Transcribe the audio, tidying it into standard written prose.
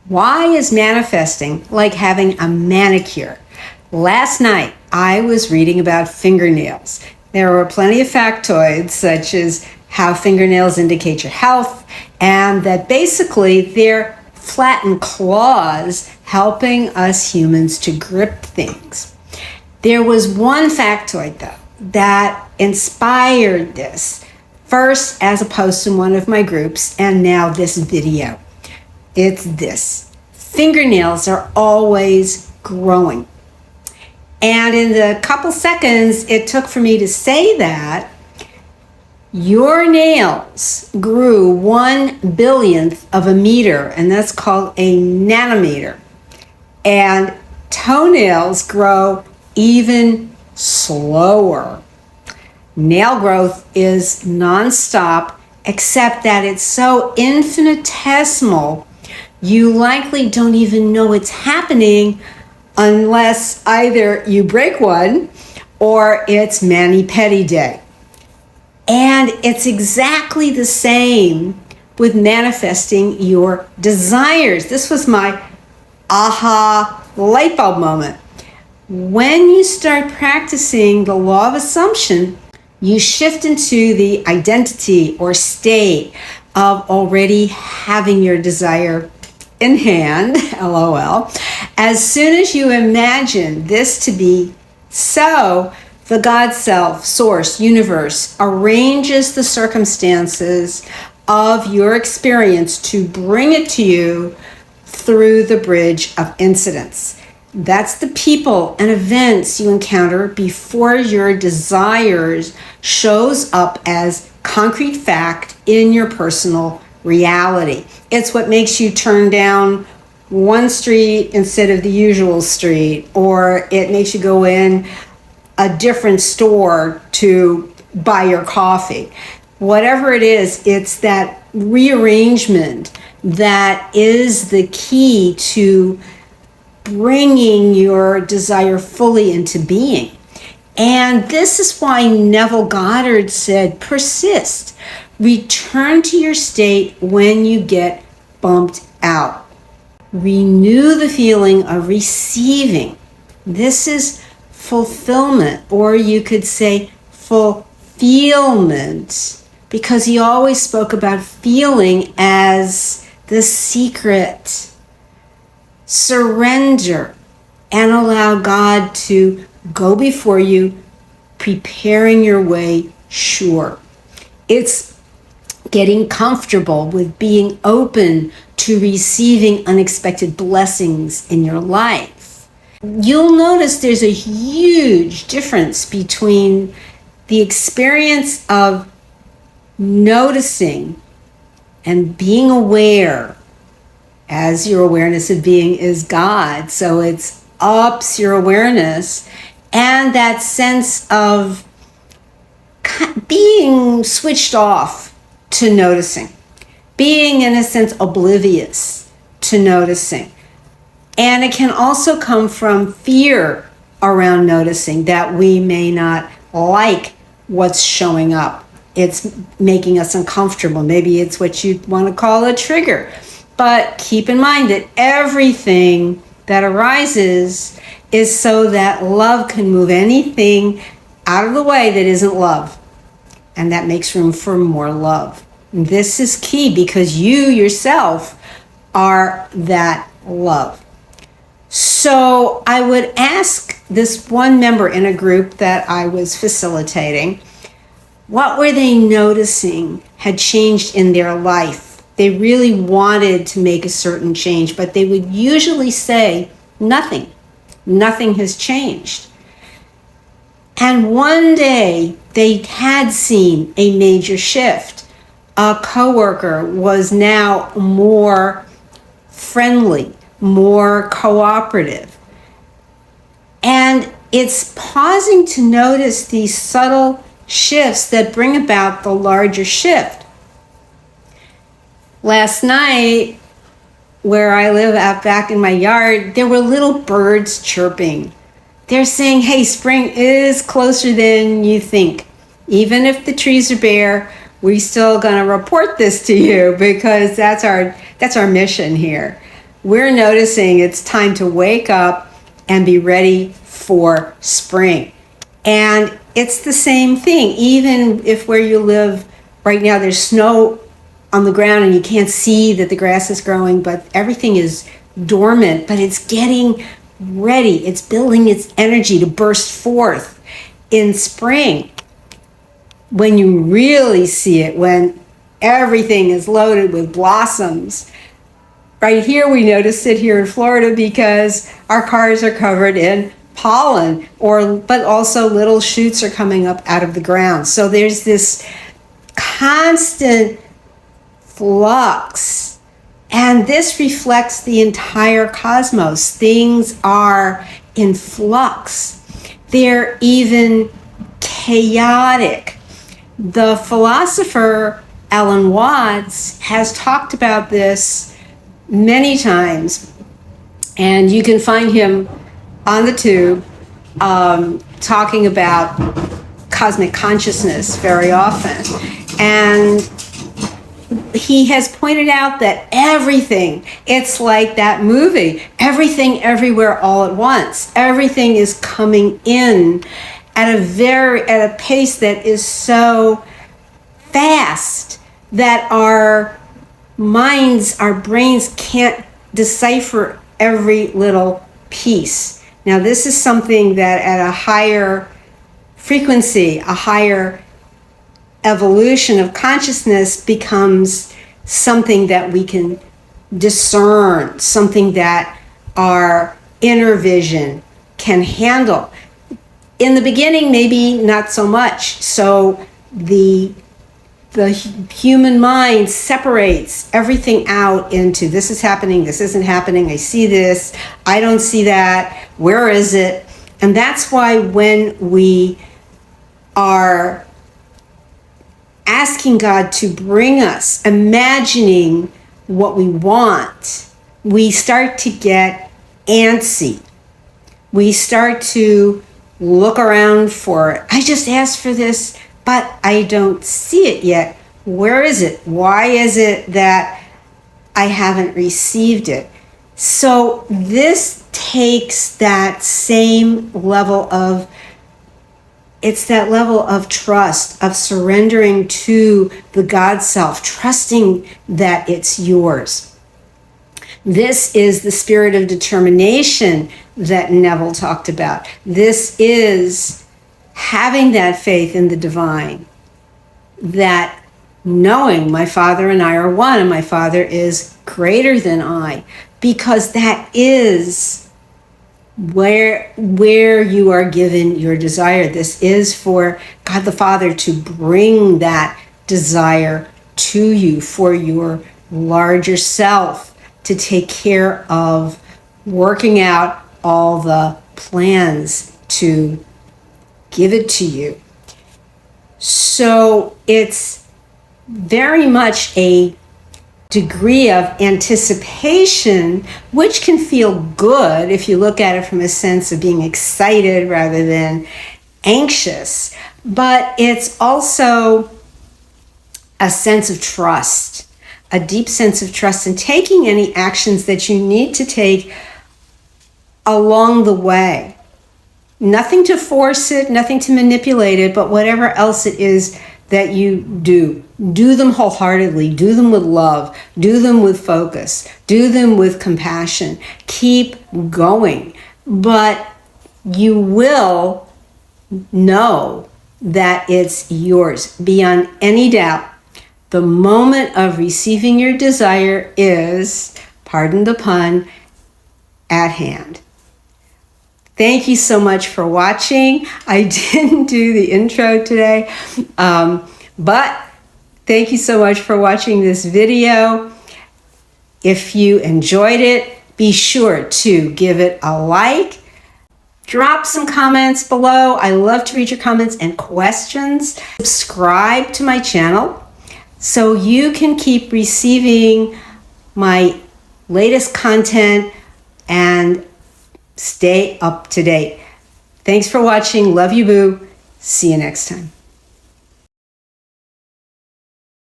Why is manifesting like having a manicure? Last night, I was reading about fingernails. There were plenty of factoids, such as how fingernails indicate your health, and that basically they're flattened claws helping us humans to grip things. There was one factoid, though, that inspired this, first as a post in one of my groups, and now this video. It's this: fingernails are always growing. And in the couple seconds it took for me to say that, your nails grew 1/1000th of a meter, and that's called a nanometer. And toenails grow even slower. Nail growth is nonstop, except that it's so infinitesimal, you likely don't even know it's happening unless either you break one or it's mani-pedi day. And it's exactly the same with manifesting your desires. This was my aha light bulb moment. When you start practicing the law of assumption, you shift into the identity or state of already having your desire in hand, LOL. As soon as you imagine this to be so, the God self, source, universe arranges the circumstances of your experience to bring it to you through the bridge of incidents. That's the people and events you encounter before your desires shows up as concrete fact in your personal reality. It's what makes you turn down one street instead of the usual street, or it makes you go in a different store to buy your coffee. Whatever it is, it's that rearrangement that is the key to bringing your desire fully into being. And this is why Neville Goddard said, persist. Return to your state when you get bumped out. Renew the feeling of receiving. This is fulfillment, or you could say fulfillment, because he always spoke about feeling as the secret. Surrender and allow God to go before you, preparing your way sure. It's getting comfortable with being open to receiving unexpected blessings in your life. You'll notice there's a huge difference between the experience of noticing and being aware, as your awareness of being is God, so it's ups your awareness, and that sense of being switched off to noticing, being in a sense oblivious to noticing. And it can also come from fear around noticing, that we may not like what's showing up. It's making us uncomfortable. Maybe it's what you want to call a trigger. But keep in mind that everything that arises is so that love can move anything out of the way that isn't love. And that makes room for more love. This is key because you yourself are that love. So I would ask this one member in a group that I was facilitating, what were they noticing had changed in their life? They really wanted to make a certain change, but they would usually say, nothing. Nothing has changed. And one day they had seen a major shift. A coworker was now more friendly, more cooperative. And it's pausing to notice these subtle shifts that bring about the larger shift. Last night, where I live out back in my yard, there were little birds chirping. They're saying, hey, spring is closer than you think. Even if the trees are bare, we're still going to report this to you because that's our mission here. we're noticing it's time to wake up and be ready for spring. And it's the same thing. Even if where you live right now, there's snow on the ground and you can't see that the grass is growing, but everything is dormant, but it's getting ready. It's building its energy to burst forth in spring. When you really see it, when everything is loaded with blossoms. Right here, we notice it here in Florida because our cars are covered in pollen, but also little shoots are coming up out of the ground. So there's this constant flux, and this reflects the entire cosmos. Things are in flux. They're even chaotic. The philosopher Alan Watts has talked about this many times, and you can find him on the tube talking about cosmic consciousness very often. And he has pointed out that everything, it's like that movie, everything everywhere all at once. Everything is coming in at a pace that is so fast that our minds, our brains can't decipher every little piece. Now, this is something that at a higher frequency, a higher evolution of consciousness becomes something that we can discern, something that our inner vision can handle. In the beginning, maybe not so much. So the human mind separates everything out into this is happening, this isn't happening, I see this, I don't see that, where is it? And that's why when we are asking God to bring us, imagining what we want, we start to get antsy. We start to look around for, I just asked for this, but I don't see it yet. Where is it? Why is it that I haven't received it? So this takes that same level of, it's that level of trust, of surrendering to the God self, trusting that it's yours. This is the spirit of determination that Neville talked about. This is having that faith in the divine, that knowing my Father and I are one, and my Father is greater than I, because that is where you are given your desire. This is for God the Father to bring that desire to you for your larger self, to take care of working out all the plans to give it to you. So it's very much a degree of anticipation, which can feel good if you look at it from a sense of being excited rather than anxious. But it's also a sense of trust, a deep sense of trust in taking any actions that you need to take along the way. Nothing to force it, nothing to manipulate it, but whatever else it is that you do them wholeheartedly, do them with love, do them with focus, do them with compassion. Keep going, but you will know that it's yours beyond any doubt. The moment of receiving your desire is, pardon the pun, at hand. Thank you so much for watching. I didn't do the intro today, but thank you so much for watching this video. If you enjoyed it, be sure to give it a like. Drop some comments below. I love to read your comments and questions. Subscribe to my channel so you can keep receiving my latest content and stay up to date. Thanks for watching. Love you, boo. See you next time.